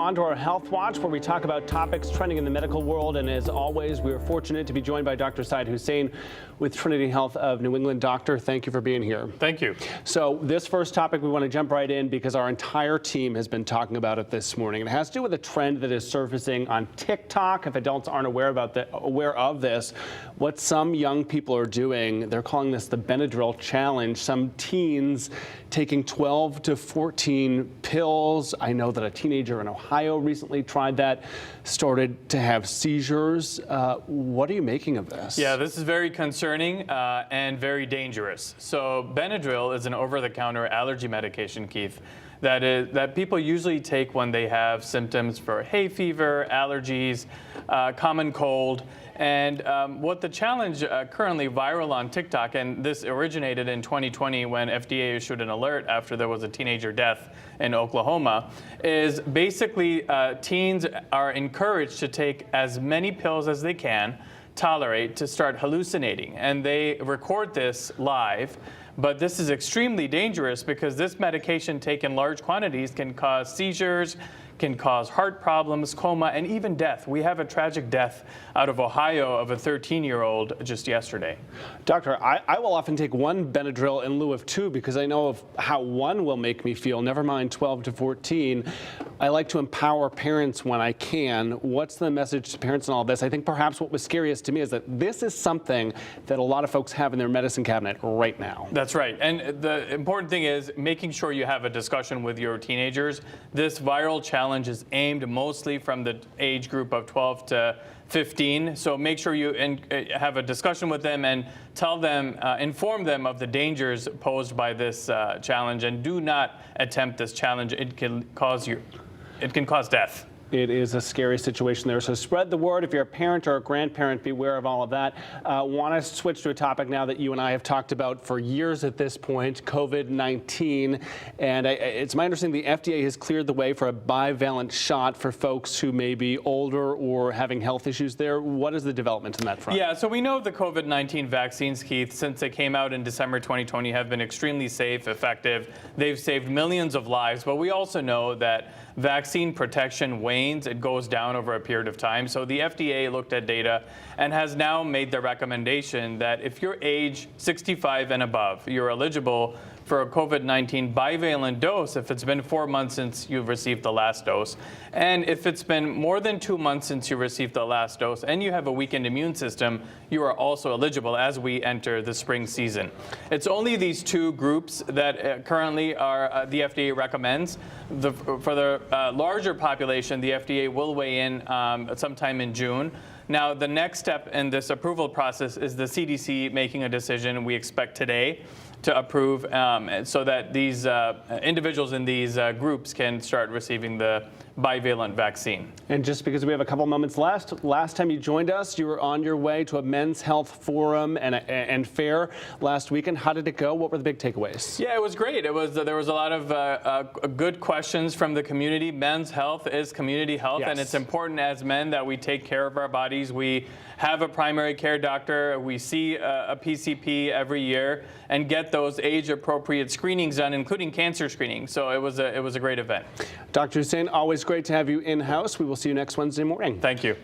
on to our Health Watch, where we talk about topics trending in the medical world. And as always, we are fortunate to be joined by Dr. Syed Hussein with Trinity Health of New England. Doctor, thank you for being here. Thank you. So this first topic, we want to jump right in because our entire team has been talking about it this morning. It has to do with a trend that is surfacing on TikTok. If adults aren't aware of this, what some young people are doing, they're calling this the Benadryl challenge. Some teens taking 12 to 14 pills. I know that a teenager in Ohio recently tried that, started to have seizures. What are you making of this? Yeah, this is very concerning and very dangerous. So Benadryl is an over-the-counter allergy medication, Keith, that people usually take when they have symptoms for hay fever, allergies, common cold. And what the challenge currently viral on TikTok, and this originated in 2020 when FDA issued an alert after there was a teenager death in Oklahoma, is basically teens are encouraged to take as many pills as they can tolerate to start hallucinating. And they record this live. But this is extremely dangerous because this medication taken in large quantities can cause seizures, can cause heart problems, coma, and even death. We have a tragic death out of Ohio of a 13-year-old just yesterday. Doctor, I will often take one Benadryl in lieu of two because I know of how one will make me feel, never mind 12 to 14. I like to empower parents when I can. What's the message to parents in all this? I think perhaps what was scariest to me is that this is something that a lot of folks have in their medicine cabinet right now. That's right. And the important thing is making sure you have a discussion with your teenagers. This viral challenge is aimed mostly from the age group of 12 to 15. So make sure you have a discussion with them and tell them, inform them of the dangers posed by this challenge, and do not attempt this challenge. It can cause death. It is a scary situation there. So spread the word. If you're a parent or a grandparent, beware of all of that. Want to switch to a topic now that you and I have talked about for years at this point, COVID-19. And it's my understanding the FDA has cleared the way for a bivalent shot for folks who may be older or having health issues there. What is the development on that front? Yeah, so we know the COVID-19 vaccines, Keith, since they came out in December 2020, have been extremely safe, effective. They've saved millions of lives. But we also know that vaccine protection wanes. It goes down over a period of time. So the FDA looked at data and has now made the recommendation that if you're age 65 and above, you're eligible for a COVID-19 bivalent dose if it's been 4 months since you've received the last dose. And if it's been more than 2 months since you received the last dose and you have a weakened immune system, you are also eligible as we enter the spring season. It's only these two groups that currently are the FDA recommends. For the larger population, the FDA will weigh in sometime in June. Now, the next step in this approval process is the CDC making a decision we expect today to approve so that these individuals in these groups can start receiving the bivalent vaccine. And just because we have a couple moments left, last time you joined us, you were on your way to a men's health forum and fair last weekend. How did it go? What were the big takeaways? Yeah, it was great. There was a lot of good questions from the community. Men's health is community health, yes. And it's important as men that we take care of our bodies. We have a primary care doctor. We see a PCP every year and get those age-appropriate screenings done, including cancer screening. So it was a great event. Dr. Hussein, always great to have you in-house. We will see you next Wednesday morning. Thank you.